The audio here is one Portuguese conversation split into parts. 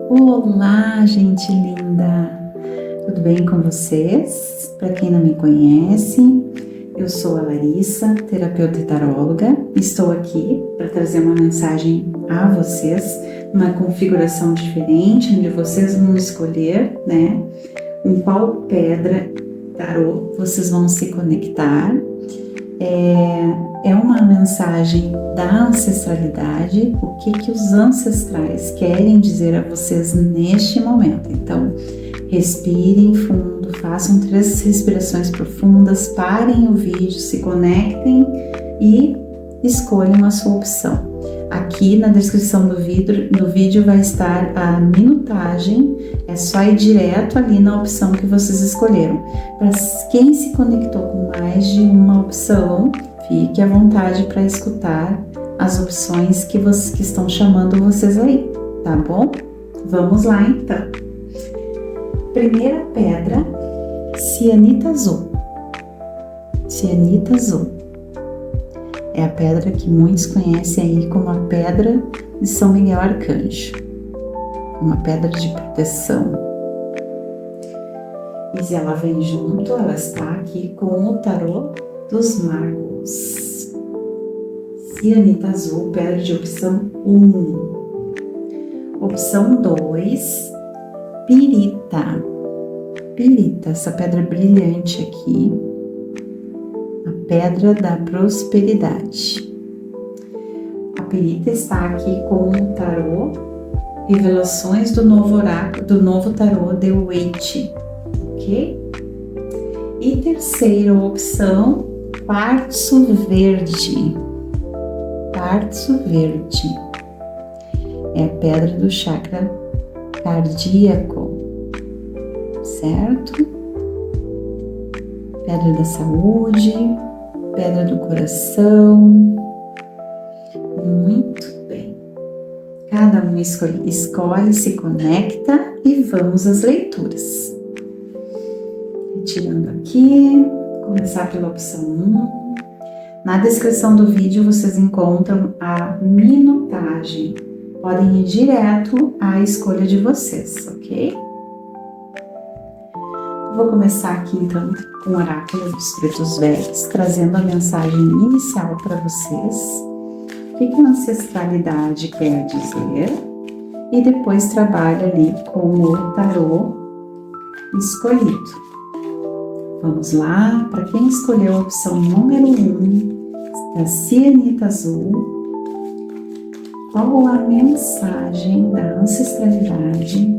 Olá, gente linda! Tudo bem com vocês? Para quem não me conhece, eu sou a Larissa, terapeuta e taróloga. Estou aqui para trazer uma mensagem a vocês, uma configuração diferente, onde vocês vão escolher, né, com qual pedra tarô vocês vão se conectar. É uma mensagem da ancestralidade, o que os ancestrais querem dizer a vocês neste momento. Então, respirem fundo, façam 3 respirações profundas, parem o vídeo, se conectem e escolham a sua opção. Aqui na descrição do vídeo vai estar a minutagem, é só ir direto ali na opção que vocês escolheram. Para quem se conectou com mais de uma opção, fique à vontade para escutar as opções que estão chamando vocês aí, tá bom? Vamos lá então. Primeira pedra, cianita azul. Cianita azul. É a pedra que muitos conhecem aí como a pedra de São Miguel Arcanjo. Uma pedra de proteção. E ela vem junto, ela está aqui com o tarô dos magos. Cianita azul, pedra de opção 1. Opção 2, pirita. Pirita, essa pedra brilhante aqui. A pedra da prosperidade. A pirita está aqui com o tarô Revelações do novo oráculo, do novo tarô The Witch, ok? E terceira opção, quartzo verde. Quartzo verde é a pedra do chakra cardíaco, certo? Pedra da saúde, pedra do coração. Muito bem. Cada um escolhe, se conecta e vamos às leituras. Retirando aqui, começar pela opção 1. Na descrição do vídeo vocês encontram a minutagem. Podem ir direto à escolha de vocês, ok? Vou começar aqui então com o oráculo dos pretos velhos, trazendo a mensagem inicial para vocês. O que a ancestralidade quer dizer? E depois trabalho ali com o tarô escolhido. Vamos lá, para quem escolheu a opção número 1, da cianita azul, qual a mensagem da ancestralidade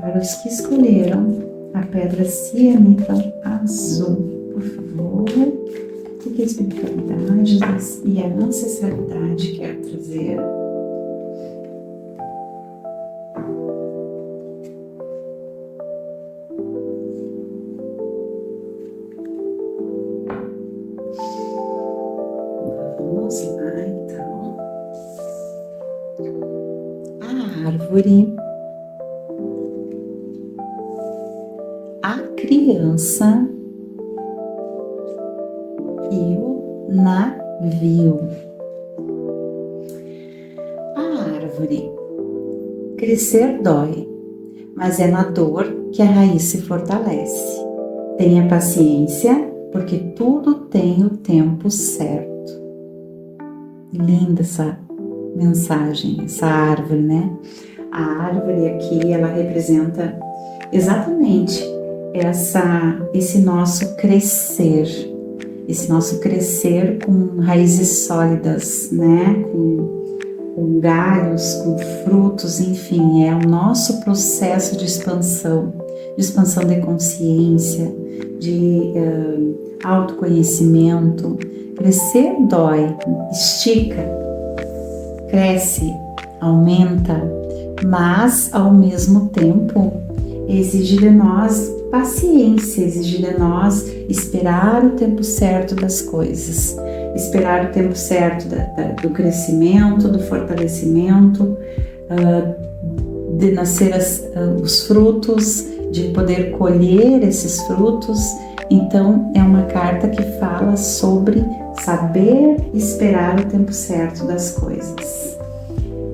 para os que escolheram a pedra cianita azul? Por favor, o que a espiritualidade e a ancestralidade quer trazer? Vamos lá, então. A árvore, a criança e o navio. A árvore. Crescer dói, mas é na dor que a raiz se fortalece. Tenha paciência, porque tudo tem o tempo certo. Linda essa mensagem, essa árvore, né? A árvore aqui, ela representa exatamente esse nosso crescer com raízes sólidas, né? Com galhos, com frutos, enfim, é o nosso processo de expansão de consciência, de autoconhecimento. Crescer dói, estica, cresce, aumenta, mas ao mesmo tempo exige de nós paciência, exige de nós esperar o tempo certo das coisas, esperar o tempo certo do crescimento, do fortalecimento, de nascer os frutos, de poder colher esses frutos. Então é uma carta que fala sobre saber esperar o tempo certo das coisas.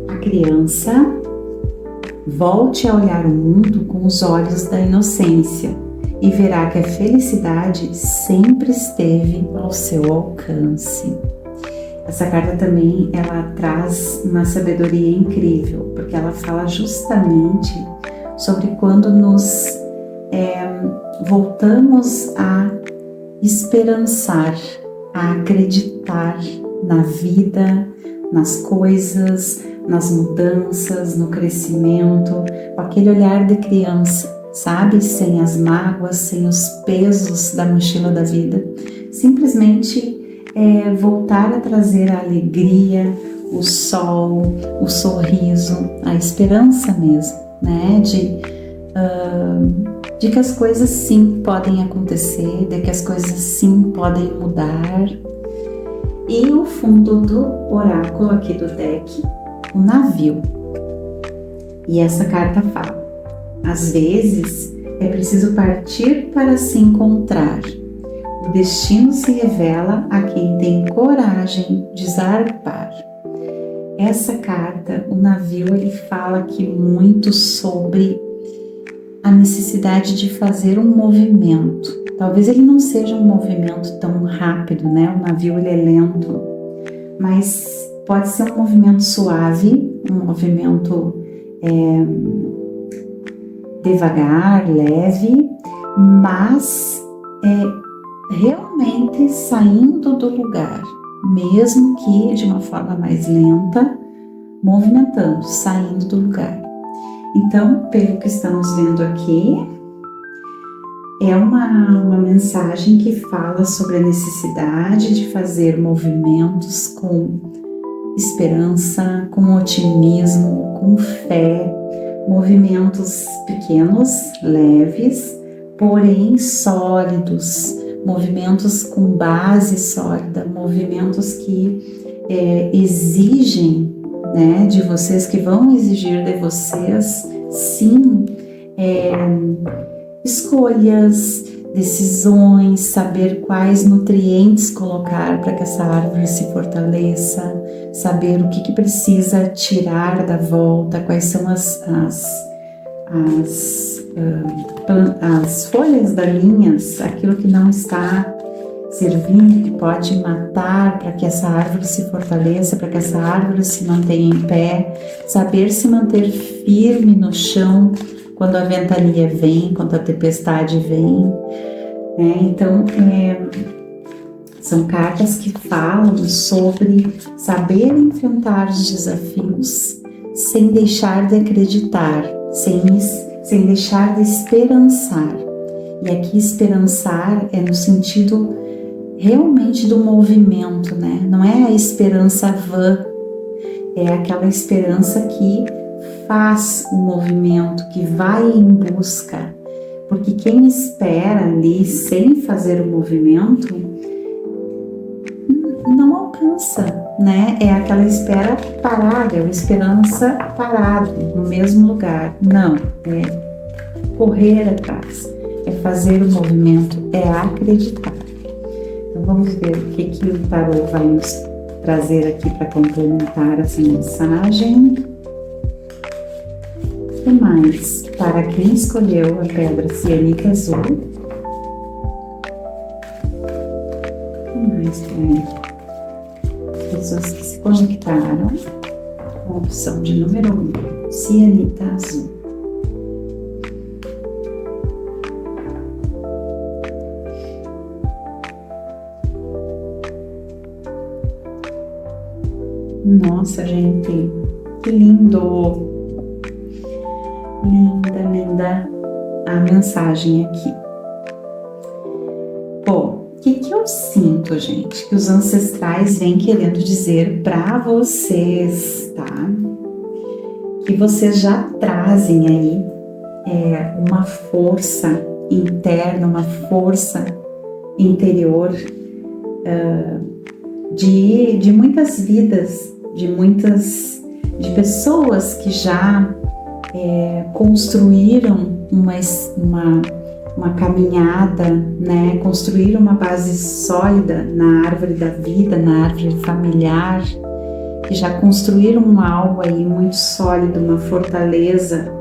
A criança Volte a olhar o mundo com os olhos da inocência e verá que a felicidade sempre esteve ao seu alcance. Essa carta também, ela traz uma sabedoria incrível, porque ela fala justamente sobre quando nos voltamos a esperançar, a acreditar na vida, nas coisas, nas mudanças, no crescimento, com aquele olhar de criança, sabe? Sem as mágoas, sem os pesos da mochila da vida. Simplesmente voltar a trazer a alegria, o sol, o sorriso, a esperança mesmo, né? De que as coisas sim podem acontecer, de que as coisas sim podem mudar. E o fundo do oráculo aqui do deck, o navio. E essa carta fala: às vezes é preciso partir para se encontrar. O destino se revela a quem tem coragem de zarpar. Essa carta, o navio, ele fala aqui muito sobre a necessidade de fazer um movimento. Talvez ele não seja um movimento tão rápido, né? O navio, ele é lento, mas pode ser um movimento suave, um movimento devagar, leve, mas realmente saindo do lugar, mesmo que de uma forma mais lenta, movimentando, saindo do lugar. Então, pelo que estamos vendo aqui, é uma mensagem que fala sobre a necessidade de fazer movimentos com esperança, com otimismo, com fé, movimentos pequenos, leves, porém sólidos, movimentos com base sólida, movimentos que exigem, né, de vocês, que vão exigir de vocês, sim, escolhas, decisões, saber quais nutrientes colocar para que essa árvore se fortaleça, saber o que precisa tirar da volta, quais são as folhas daninhas, aquilo que não está servindo, que pode matar, para que essa árvore se fortaleça, para que essa árvore se mantenha em pé, saber se manter firme no chão quando a ventania vem, quando a tempestade vem, né? Então, são cartas que falam sobre saber enfrentar os desafios sem deixar de acreditar, sem deixar de esperançar. E aqui esperançar é no sentido realmente do movimento, né? Não é a esperança vã, é aquela esperança que faz o movimento, que vai em busca, porque quem espera ali sem fazer o movimento não alcança, né? É aquela espera parada, é uma esperança parada no mesmo lugar. Não, é correr atrás, é fazer o movimento, é acreditar. Então vamos ver o que o tarô vai nos trazer aqui para complementar essa mensagem. E mais, para quem escolheu a pedra cianita azul, e mais para pessoas que se conectaram com a opção de número 1, cianita azul. Nossa, gente, que lindo! Linda, linda a mensagem aqui. Bom, o que eu sinto, gente, que os ancestrais vêm querendo dizer para vocês, tá? Que vocês já trazem aí uma força interna, uma força interior de muitas vidas, de pessoas que já construíram uma caminhada, né? Construíram uma base sólida na árvore da vida, na árvore familiar, que já construíram algo aí muito sólido, uma fortaleza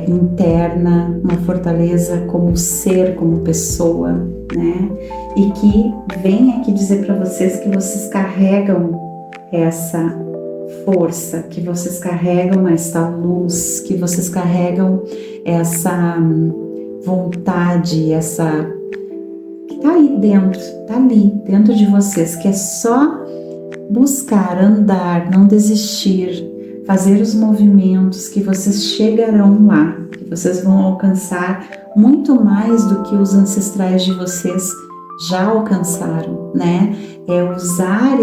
interna, uma fortaleza como ser, como pessoa, né? E que vem aqui dizer para vocês que vocês carregam essa força, que vocês carregam essa luz, que vocês carregam essa vontade, essa que tá aí dentro, tá ali dentro de vocês, que é só buscar, andar, não desistir, fazer os movimentos que vocês chegarão lá, que vocês vão alcançar muito mais do que os ancestrais de vocês já alcançaram, né? É usar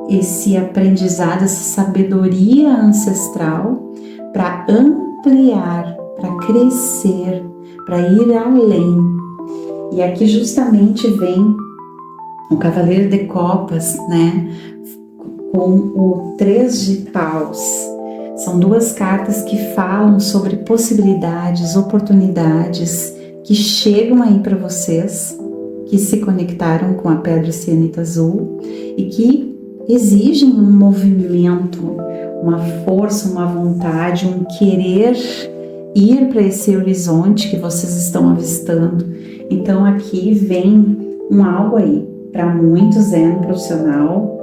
esse aprendizado, essa sabedoria ancestral para ampliar, para crescer, para ir além. E aqui justamente vem o Cavaleiro de Copas, né? Com o 3 de Paus. São duas cartas que falam sobre possibilidades, oportunidades que chegam aí para vocês, que se conectaram com a Pedra Cianita Azul e que exigem um movimento, uma força, uma vontade, um querer ir para esse horizonte que vocês estão avistando. Então aqui vem algo aí, para muitos é um profissional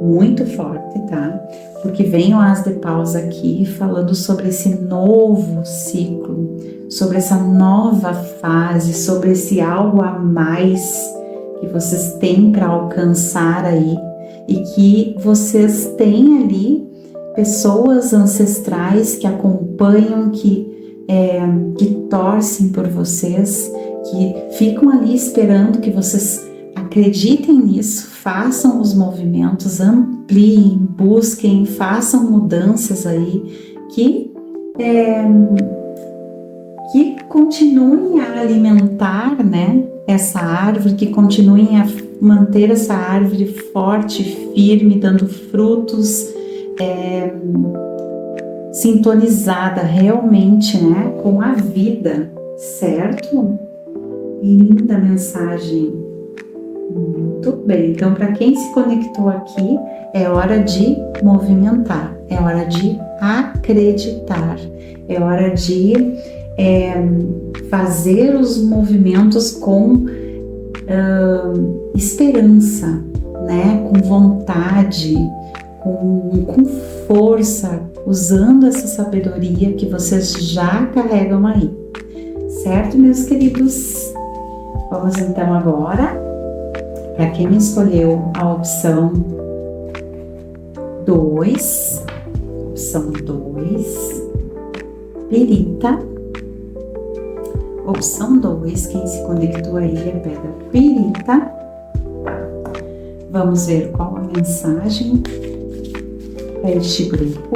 muito forte, tá? Porque vem o As de Paus aqui falando sobre esse novo ciclo, sobre essa nova fase, sobre esse algo a mais que vocês têm para alcançar aí e que vocês têm ali pessoas ancestrais que acompanham, que torcem por vocês, que ficam ali esperando que vocês acreditem nisso, façam os movimentos, ampliem, busquem, façam mudanças aí que continuem a alimentar, né, essa árvore, que continuem a manter essa árvore forte, firme, dando frutos, sintonizada realmente, né, com a vida, certo? Linda mensagem. Muito bem, então para quem se conectou aqui, é hora de movimentar, é hora de acreditar, é hora de fazer os movimentos com esperança, né? Com vontade, com força, usando essa sabedoria que vocês já carregam aí, certo, meus queridos? Vamos então agora para quem escolheu a opção 2, Pirita. Opção 2, quem se conectou aí é Pedra Pirita. Vamos ver qual a mensagem para este grupo.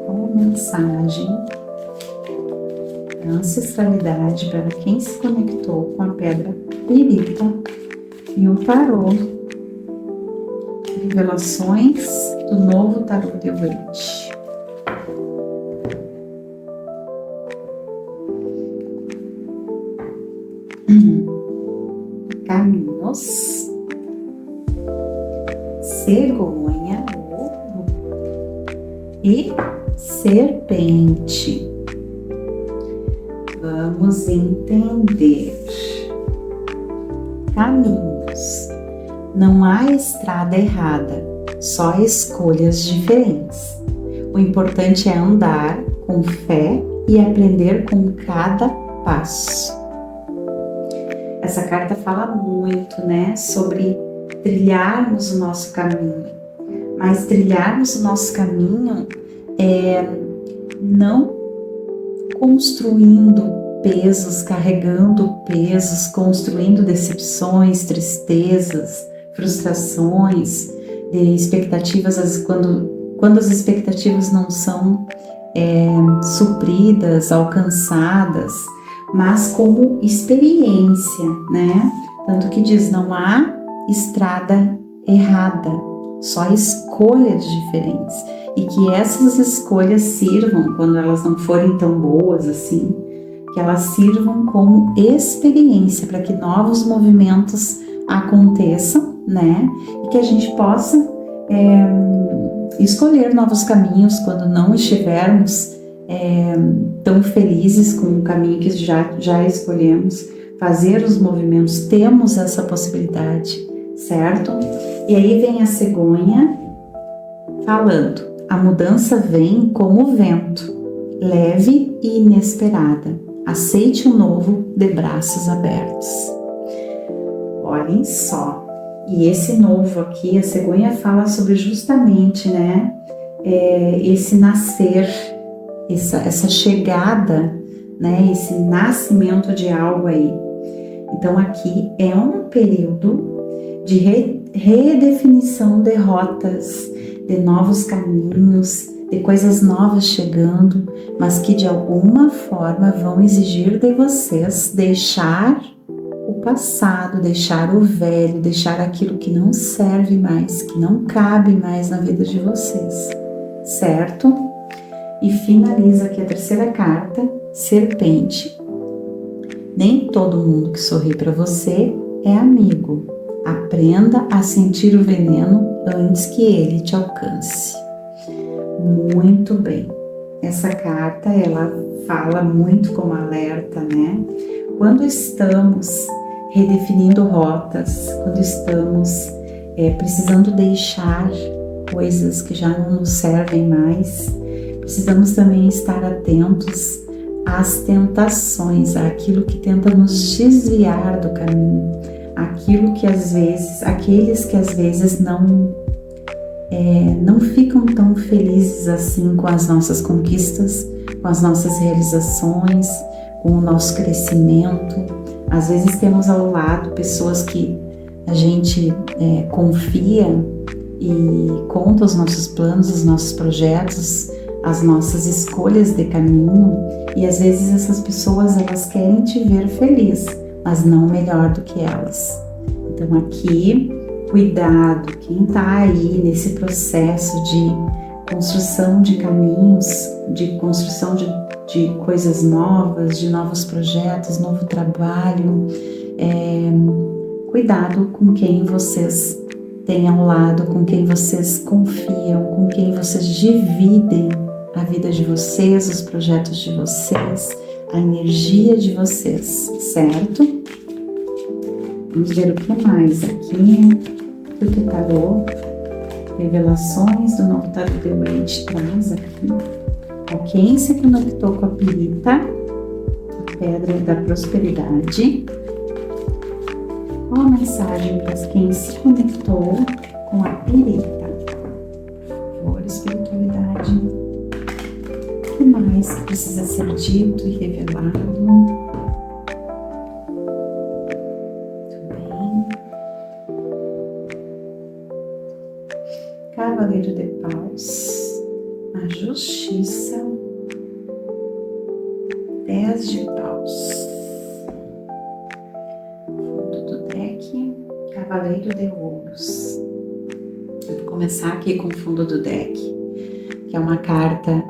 Qual a mensagem da ancestralidade para quem se conectou com a Pedra Pirita e o tarô? Revelações do novo tarô de Waite. Caminhos, cegonha, ouro e serpente. Vamos entender. Caminhos. Não há estrada errada, só escolhas diferentes. O importante é andar com fé e aprender com cada passo. Essa carta fala muito, né, sobre trilharmos o nosso caminho, mas trilharmos o nosso caminho não construindo pesos, carregando pesos, construindo decepções, tristezas, frustrações, de expectativas, quando as expectativas não são supridas, alcançadas, mas como experiência, né? Tanto que diz, não há estrada errada, só escolhas diferentes. E que essas escolhas sirvam, quando elas não forem tão boas assim, que elas sirvam como experiência para que novos movimentos aconteçam, né? E que a gente possa escolher novos caminhos quando não estivermos tão felizes com o caminho que já escolhemos, fazer os movimentos, temos essa possibilidade, certo? E aí vem a cegonha falando, a mudança vem como o vento, leve e inesperada, aceite o novo de braços abertos. Olhem só, e esse novo aqui, a cegonha fala sobre justamente, né, esse nascer, essa chegada, né, esse nascimento de algo aí. Então aqui é um período de redefinição de rotas, de novos caminhos, de coisas novas chegando, mas que de alguma forma vão exigir de vocês deixar o passado, deixar o velho, deixar aquilo que não serve mais, que não cabe mais na vida de vocês, certo? E finaliza aqui a terceira carta, Serpente. Nem todo mundo que sorri para você é amigo. Aprenda a sentir o veneno antes que ele te alcance. Muito bem. Essa carta, ela fala muito como alerta, né? Quando estamos redefinindo rotas, quando estamos precisando deixar coisas que já não nos servem mais, precisamos também estar atentos às tentações, àquilo que tenta nos desviar do caminho, aquilo que às vezes, aqueles que às vezes não ficam tão felizes assim com as nossas conquistas, com as nossas realizações, com o nosso crescimento. Às vezes temos ao lado pessoas que a gente confia e conta os nossos planos, os nossos projetos, as nossas escolhas de caminho, e às vezes essas pessoas elas querem te ver feliz, mas não melhor do que elas. Então aqui, cuidado, quem está aí nesse processo de construção de caminhos, de construção de coisas novas, de novos projetos, novo trabalho, cuidado com quem vocês têm ao lado, com quem vocês confiam, com quem vocês dividem a vida de vocês, os projetos de vocês, a energia de vocês, certo? Vamos ver o que mais aqui, o que o tarô, revelações do novo tarô de Oriente traz aqui. Quem se conectou com a pirita, a pedra da prosperidade. Qual a mensagem para quem se conectou com a pirita? Por espiritualidade. O que mais precisa ser dito e revelado? Cavaleiro de Paus, a Justiça, 10 de Paus, fundo do deck, Cavaleiro de Ouros. Eu vou começar aqui com o fundo do deck, que é uma carta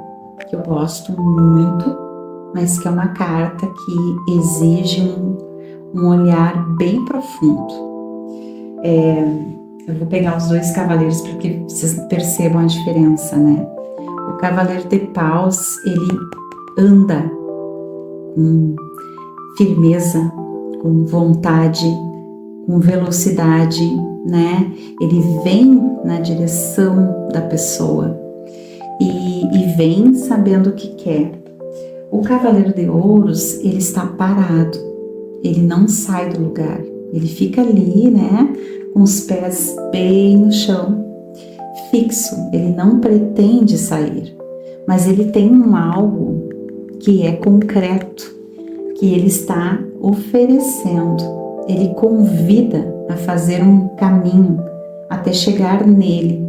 que eu gosto muito, mas que é uma carta que exige um olhar bem profundo. Eu vou pegar os dois cavaleiros para que vocês percebam a diferença, né? O Cavaleiro de Paus, ele anda com firmeza, com vontade, com velocidade, né? Ele vem na direção da pessoa e vem sabendo o que quer. O Cavaleiro de Ouros, ele está parado, ele não sai do lugar, ele fica ali, né? Com os pés bem no chão, fixo, ele não pretende sair, mas ele tem algo que é concreto, que ele está oferecendo, ele convida a fazer um caminho até chegar nele.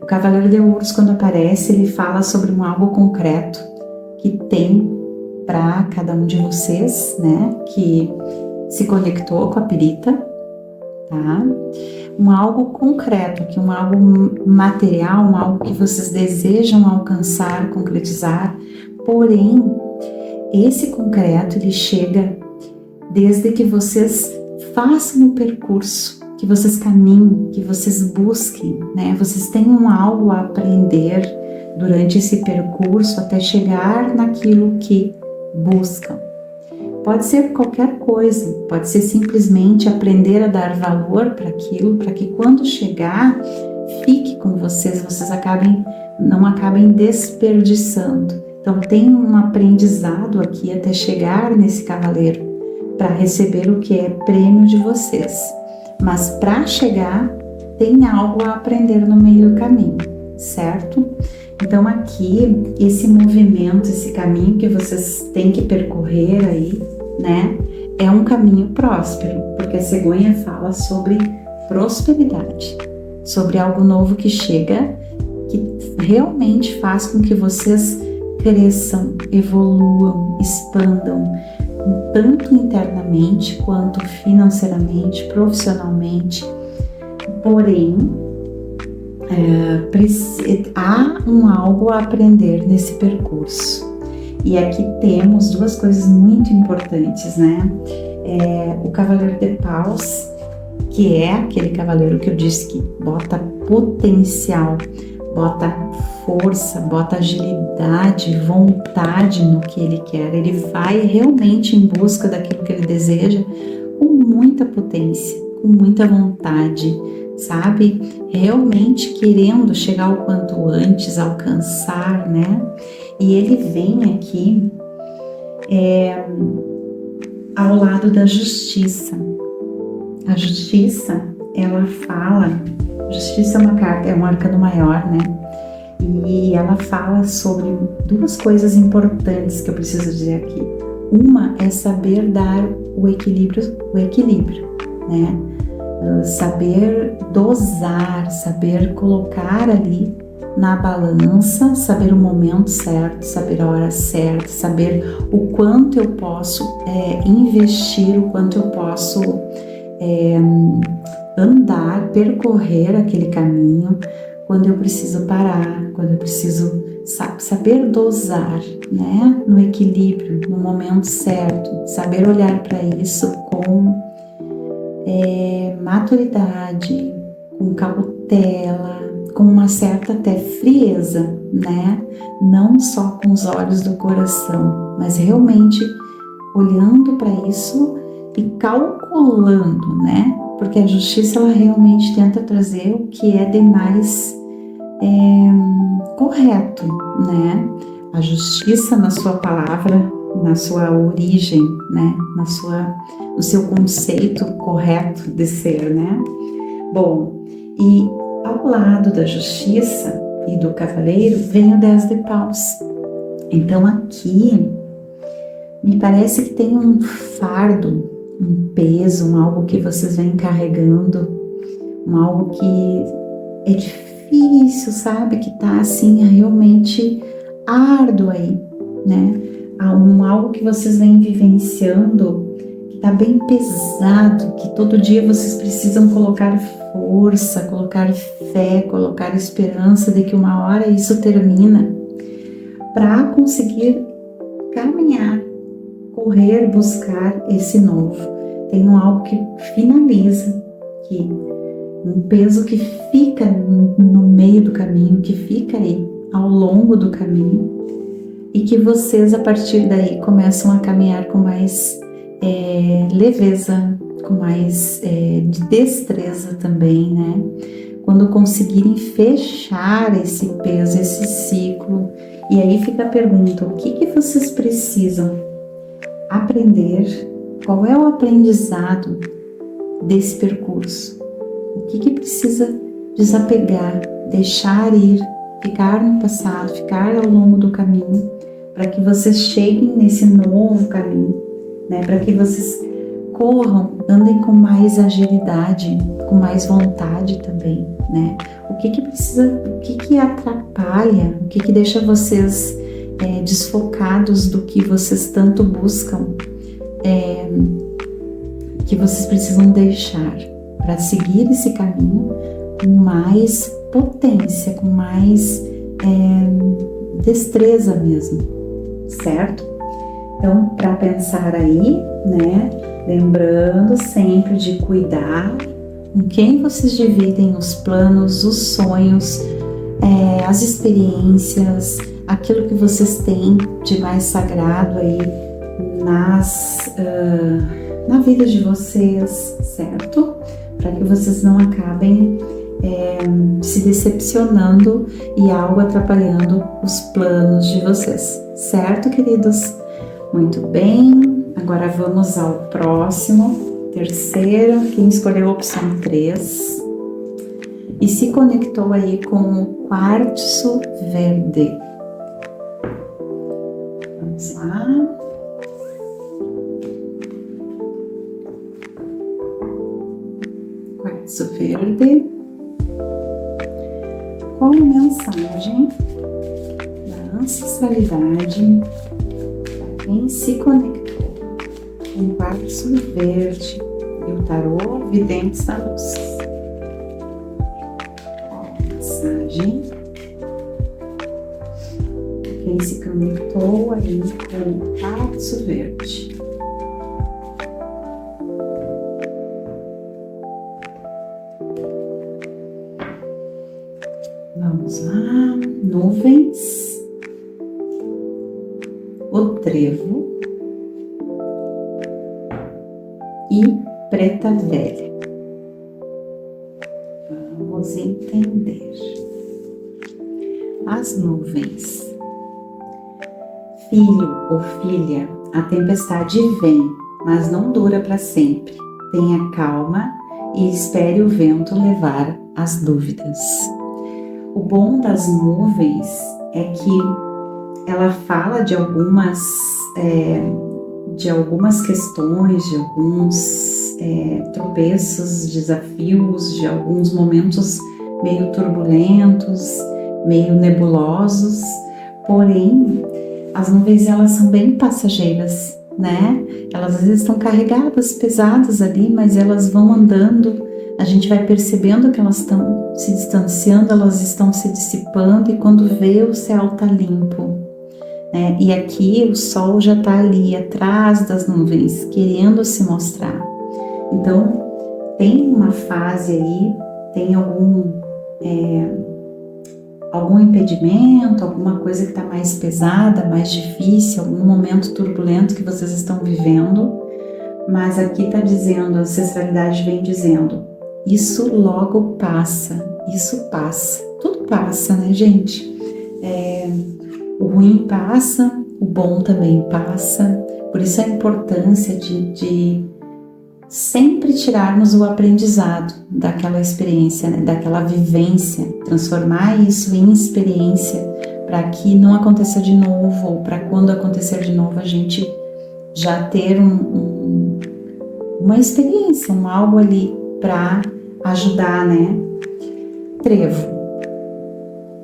O Cavaleiro de Ouros, quando aparece, ele fala sobre algo concreto que tem para cada um de vocês, né, que se conectou com a pirita, tá? Algo concreto, algo material, algo que vocês desejam alcançar, concretizar, porém, esse concreto, ele chega desde que vocês façam o percurso, que vocês caminhem, que vocês busquem, né? Vocês tenham algo a aprender durante esse percurso até chegar naquilo que buscam. Pode ser qualquer coisa, pode ser simplesmente aprender a dar valor para aquilo, para que quando chegar, fique com vocês, não acabem desperdiçando. Então tem um aprendizado aqui até chegar nesse cavaleiro, para receber o que é prêmio de vocês. Mas para chegar, tem algo a aprender no meio do caminho, certo? Então aqui, esse movimento, esse caminho que vocês têm que percorrer aí, né? É um caminho próspero, porque a cegonha fala sobre prosperidade, sobre algo novo que chega, que realmente faz com que vocês cresçam, evoluam, expandam, tanto internamente quanto financeiramente, profissionalmente. Porém, há algo a aprender nesse percurso. E aqui temos duas coisas muito importantes, né? O Cavaleiro de Paus, que é aquele cavaleiro que eu disse que bota potencial, bota força, bota agilidade, vontade no que ele quer. Ele vai realmente em busca daquilo que ele deseja com muita potência, com muita vontade, sabe? Realmente querendo chegar o quanto antes, alcançar, né? E ele vem aqui ao lado da justiça. A justiça, ela fala, justiça é uma carta, é um arcano maior, né? E ela fala sobre duas coisas importantes que eu preciso dizer aqui. Uma é saber dar o equilíbrio, né? Saber dosar, saber colocar ali na balança, saber o momento certo, saber a hora certa, saber o quanto eu posso investir, o quanto eu posso andar, percorrer aquele caminho, quando eu preciso parar, quando eu preciso saber dosar, né, no equilíbrio, no momento certo, saber olhar para isso com maturidade, com cautela, com uma certa até frieza, né, não só com os olhos do coração, mas realmente olhando para isso e calculando, né, porque a justiça ela realmente tenta trazer o que é de mais correto, né? A justiça na sua palavra, na sua origem, né? No seu conceito correto de ser, né? Bom, e ao lado da justiça e do cavaleiro vem o 10 de paus. Então aqui me parece que tem um fardo, um peso, algo que vocês vêm carregando, algo que é difícil, sabe? Que tá assim realmente árduo aí, né? Algo que vocês vêm vivenciando que tá bem pesado, que todo dia vocês precisam colocar força, colocar fé, colocar esperança de que uma hora isso termina para conseguir caminhar, correr, buscar esse novo. Tem algo que finaliza, um peso que fica no meio do caminho, que fica aí ao longo do caminho e que vocês a partir daí começam a caminhar com mais leveza, com mais de destreza também, né? Quando conseguirem fechar esse peso, esse ciclo, e aí fica a pergunta, o que vocês precisam aprender? Qual é o aprendizado desse percurso? O que precisa desapegar, deixar ir, ficar no passado, ficar ao longo do caminho, para que vocês cheguem nesse novo caminho, né? Para que vocês corram, andem com mais agilidade, com mais vontade também, né? O que precisa, o que atrapalha, o que deixa vocês desfocados do que vocês tanto buscam, que vocês precisam deixar para seguir esse caminho com mais potência, com mais destreza mesmo, certo? Então, para pensar aí, né, Lembrando sempre de cuidar com quem vocês dividem os planos, os sonhos, as experiências, aquilo que vocês têm de mais sagrado aí na vida de vocês, certo? Para que vocês não acabem se decepcionando e algo atrapalhando os planos de vocês, certo, queridos? Muito bem, agora vamos ao próximo, terceiro, quem escolheu a opção 3 e se conectou aí com o quartzo verde. Vamos lá. Quartzo verde. Qual a mensagem da ancestralidade para quem se conectou com o quartzo verde e o tarô Videntes da Luz? Qual a mensagem para quem se conectou aí com o quartzo verde? Vamos lá, nuvens, o trevo e preta velha. Vamos entender. As nuvens. Filho ou filha, a tempestade vem, mas não dura para sempre. Tenha calma e espere o vento levar as dúvidas. O bom das nuvens é que ela fala de algumas questões, de alguns tropeços, desafios, de alguns momentos meio turbulentos, meio nebulosos, porém as nuvens elas são bem passageiras, né? Elas às vezes estão carregadas, pesadas ali, mas elas vão andando. A gente vai percebendo que elas estão se distanciando, elas estão se dissipando e quando vê o céu está limpo, né? E aqui o sol já está ali atrás das nuvens, querendo se mostrar. Então tem uma fase aí, tem algum impedimento, alguma coisa que está mais pesada, mais difícil, algum momento turbulento que vocês estão vivendo, mas aqui está dizendo, a ancestralidade vem dizendo, isso logo passa, isso passa, tudo passa, né, gente? O ruim passa, o bom também passa, por isso a importância de sempre tirarmos o aprendizado daquela experiência, né, daquela vivência, transformar isso em experiência para que não aconteça de novo, ou para quando acontecer de novo a gente já ter uma experiência, algo ali para ajudar, né? Trevo.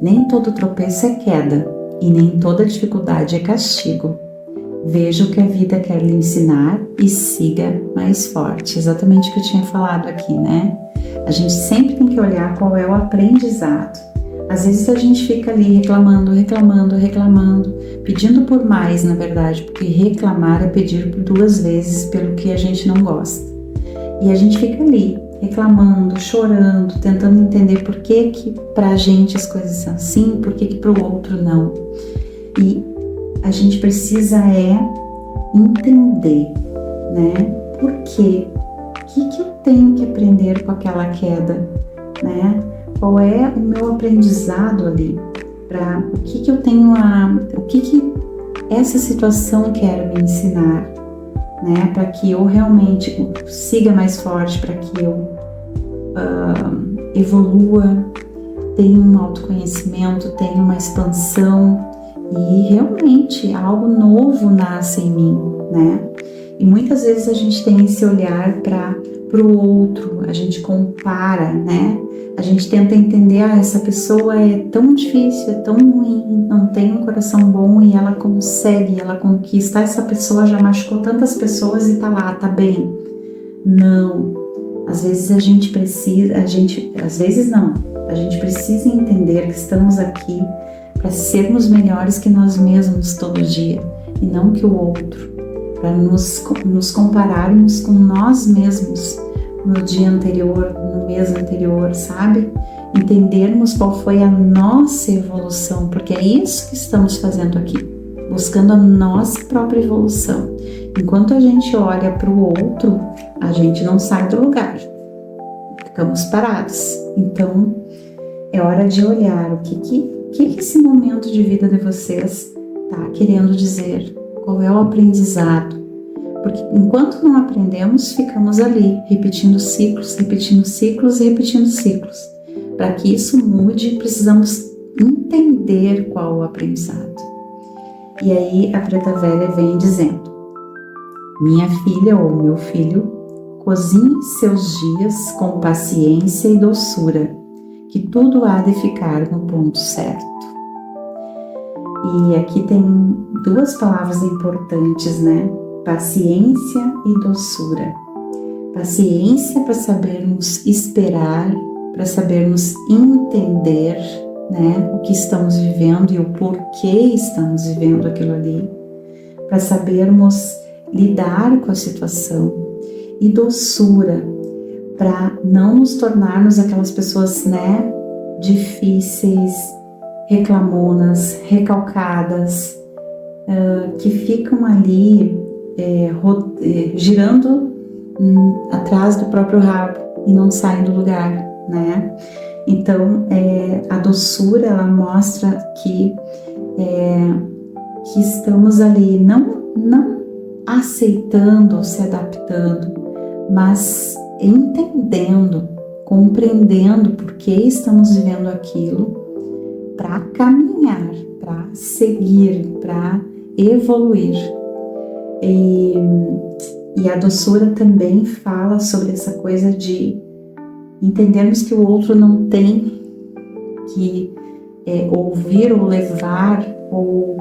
Nem todo tropeço é queda e nem toda dificuldade é castigo. Veja o que a vida quer lhe ensinar e siga mais forte. Exatamente o que eu tinha falado aqui, né? A gente sempre tem que olhar qual é o aprendizado. Às vezes a gente fica ali reclamando, pedindo por mais, na verdade, porque reclamar é pedir por 2 vezes pelo que a gente não gosta. E a gente fica ali reclamando, chorando, tentando entender por que pra gente as coisas são assim, por que pro outro não. E a gente precisa entender, né? Por quê? O que eu tenho que aprender com aquela queda, né? Qual é o meu aprendizado ali? O que eu tenho o que essa situação quer me ensinar, né? Para que eu realmente siga mais forte, para que eu evolua, tenha um autoconhecimento, tenha uma expansão e realmente algo novo nasce em mim, né? E muitas vezes a gente tem esse olhar para o outro, a gente compara, né? A gente tenta entender, essa pessoa é tão difícil, é tão ruim, não tem um coração bom e ela consegue, ela conquista. Essa pessoa já machucou tantas pessoas e tá lá, tá bem. Não, às vezes a gente precisa entender que estamos aqui para sermos melhores que nós mesmos todo dia e não que o outro, para nos compararmos com nós mesmos no dia anterior, no mês anterior, sabe? Entendermos qual foi a nossa evolução, porque é isso que estamos fazendo aqui, buscando a nossa própria evolução. Enquanto a gente olha para o outro, a gente não sai do lugar, ficamos parados. Então, é hora de olhar o que esse momento de vida de vocês está querendo dizer, qual é o aprendizado. Porque enquanto não aprendemos, ficamos ali, repetindo ciclos, repetindo ciclos e repetindo ciclos. Para que isso mude, precisamos entender qual o aprendizado. E aí a Preta Velha vem dizendo: minha filha ou meu filho, cozinhe seus dias com paciência e doçura, que tudo há de ficar no ponto certo. E aqui tem duas palavras importantes, né? Paciência e doçura. Paciência para sabermos esperar, para sabermos entender, né, o que estamos vivendo e o porquê estamos vivendo aquilo ali, para sabermos lidar com a situação, e doçura para não nos tornarmos aquelas pessoas, né, difíceis, reclamonas, recalcadas, que ficam ali girando atrás do próprio rabo e não saem do lugar, né? Então, a doçura, ela mostra que estamos ali não aceitando, se adaptando, mas entendendo, compreendendo por que estamos vivendo aquilo, para caminhar, para seguir, para evoluir. E a doçura também fala sobre essa coisa de entendermos que o outro não tem que ouvir ou levar, ou,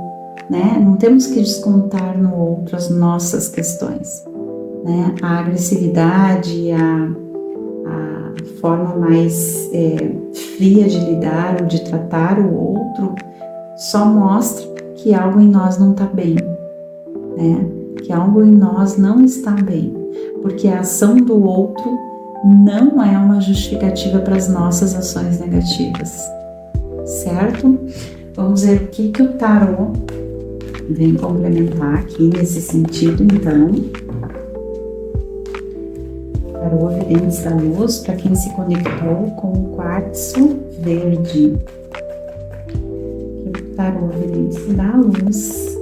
né, não temos que descontar no outro as nossas questões, né? A agressividade, a forma mais fria de lidar ou de tratar o outro só mostra que algo em nós não está bem, né? Que algo em nós não está bem, porque a ação do outro não é uma justificativa para as nossas ações negativas, certo? Vamos ver o que o tarô vem complementar aqui nesse sentido, então. Tarô Videntes da Luz, para quem se conectou com o quartzo verde. O Tarô Videntes da Luz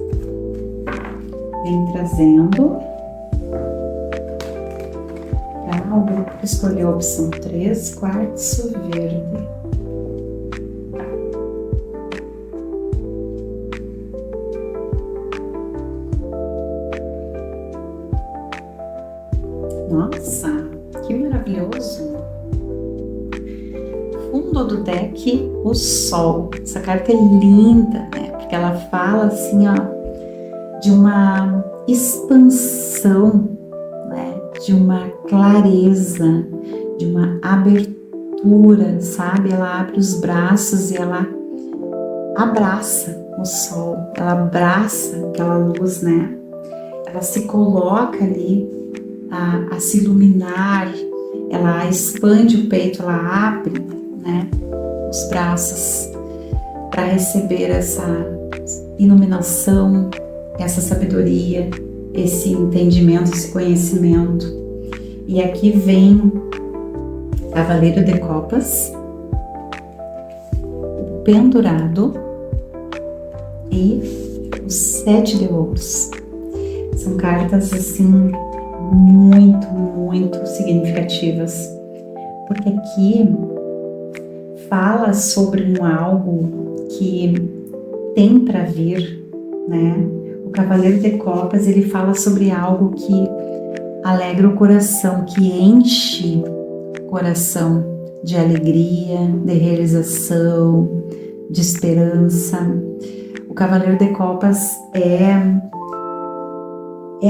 vem trazendo para o grupo que escolheu a opção 3, quartzo verde. Nossa, que maravilhoso! Fundo do deck, o Sol. Essa carta é linda, né? Porque ela fala assim, ó, de uma expansão, né? De uma clareza, de uma abertura, sabe? Ela abre os braços e ela abraça o Sol, ela abraça aquela luz, né? Ela se coloca ali a se iluminar, ela expande o peito, ela abre, né, os braços para receber essa iluminação, essa sabedoria, esse entendimento, esse conhecimento. E aqui vem Cavaleiro de Copas, o Pendurado e o 7 de Ouros. São cartas assim muito, muito significativas, porque aqui fala sobre algo que tem para vir, né? O Cavaleiro de Copas, ele fala sobre algo que alegra o coração, que enche o coração de alegria, de realização, de esperança. O Cavaleiro de Copas é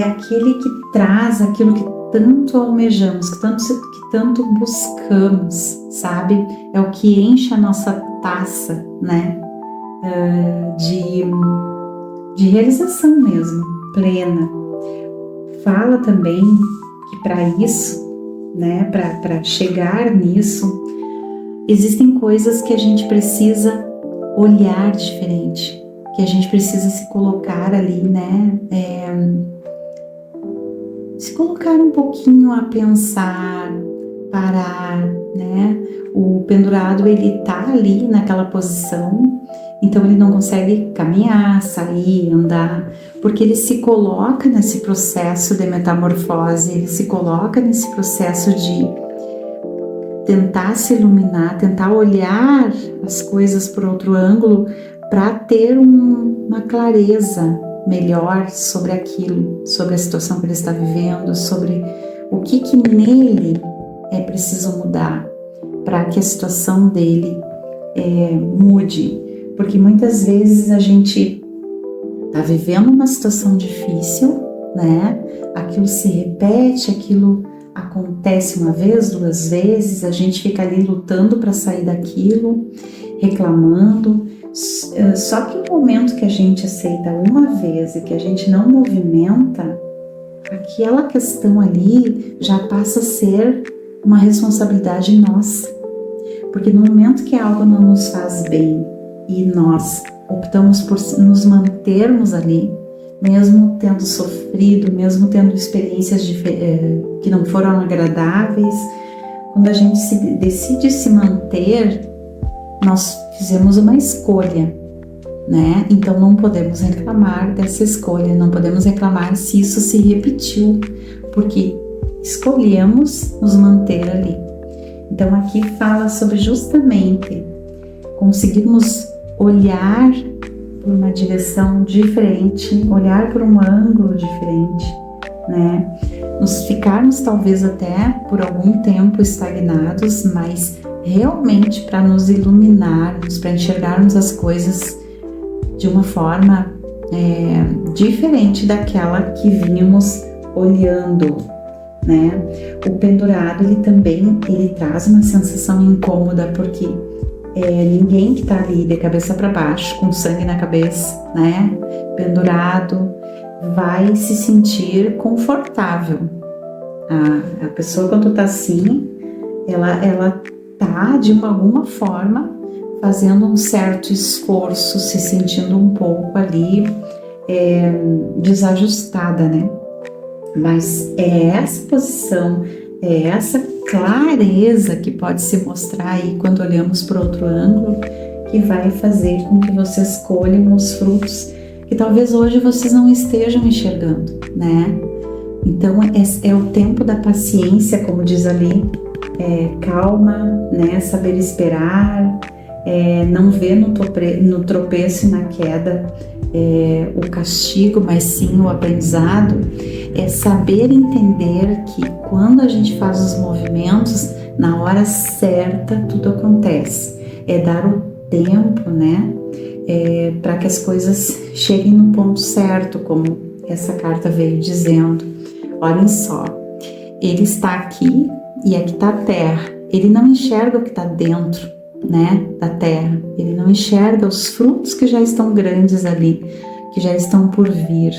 aquele que traz aquilo que tanto almejamos, que tanto buscamos, sabe? É o que enche a nossa taça, né? De realização mesmo, plena. fala também que para isso, né, para chegar nisso, existem coisas que a gente precisa olhar diferente, que a gente precisa se colocar ali, né, se colocar um pouquinho a pensar, parar, né? O pendurado, ele tá ali naquela posição, então ele não consegue caminhar, sair, andar, porque ele se coloca nesse processo de metamorfose, ele se coloca nesse processo de tentar se iluminar, tentar olhar as coisas por outro ângulo para ter uma clareza melhor sobre aquilo, sobre a situação que ele está vivendo, sobre o que nele é preciso mudar para que a situação dele mude, porque muitas vezes a gente está vivendo uma situação difícil, né? Aquilo se repete, aquilo acontece uma vez, duas vezes, a gente fica ali lutando para sair daquilo, reclamando. Só que no momento que a gente aceita uma vez e que a gente não movimenta, aquela questão ali já passa a ser uma responsabilidade nossa. Porque no momento que algo não nos faz bem e nós optamos por nos mantermos ali, mesmo tendo sofrido, mesmo tendo experiências que não foram agradáveis, quando a gente decide se manter, nós fizemos uma escolha, né? Então não podemos reclamar dessa escolha, não podemos reclamar se isso se repetiu, porque escolhemos nos manter ali. Então aqui fala sobre justamente conseguirmos olhar por uma direção diferente, olhar por um ângulo diferente, né? Nos ficarmos talvez até por algum tempo estagnados, mas realmente para nos iluminarmos, para enxergarmos as coisas de uma forma diferente daquela que vínhamos olhando, né? O pendurado, ele traz uma sensação incômoda, porque ninguém que está ali de cabeça para baixo, com sangue na cabeça, né, pendurado, vai se sentir confortável. A pessoa, quando está assim, ela tá de alguma forma fazendo um certo esforço, se sentindo um pouco ali desajustada, né? Mas é essa posição, é essa clareza que pode se mostrar aí quando olhamos por outro ângulo, que vai fazer com que vocês colham os frutos que talvez hoje vocês não estejam enxergando, né? Então é o tempo da paciência, como diz ali, calma, né? Saber esperar, não ver no tropeço e na queda o castigo, mas sim o aprendizado. É saber entender que quando a gente faz os movimentos, na hora certa tudo acontece. É dar o tempo, né? Para que as coisas cheguem no ponto certo, como essa carta veio dizendo. Olhem só, ele está aqui e aqui está a terra. Ele não enxerga o que está dentro, né, da terra. Ele não enxerga os frutos que já estão grandes ali, que já estão por vir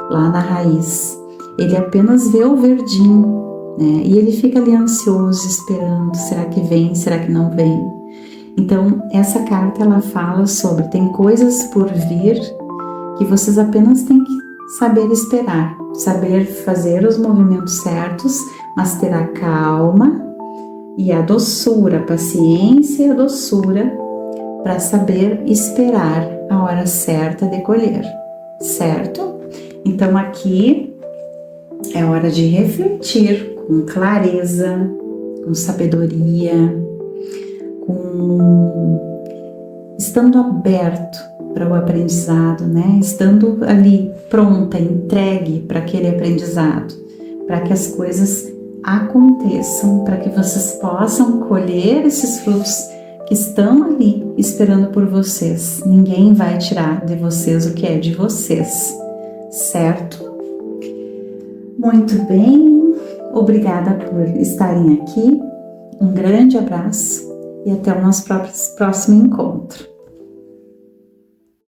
lá na raiz. Ele apenas vê o verdinho, né? E ele fica ali ansioso, esperando, será que vem, será que não vem? Então, essa carta, ela fala sobre, tem coisas por vir que vocês apenas têm que saber esperar, saber fazer os movimentos certos, mas ter a calma e a doçura, a paciência e a doçura para saber esperar a hora certa de colher, certo? Então, aqui é hora de refletir com clareza, com sabedoria, estando aberto para o aprendizado, né? Estando ali pronta, entregue para aquele aprendizado, para que as coisas aconteçam, para que vocês possam colher esses frutos que estão ali esperando por vocês. Ninguém vai tirar de vocês o que é de vocês, certo? Muito bem, obrigada por estarem aqui, um grande abraço e até o nosso próximo encontro.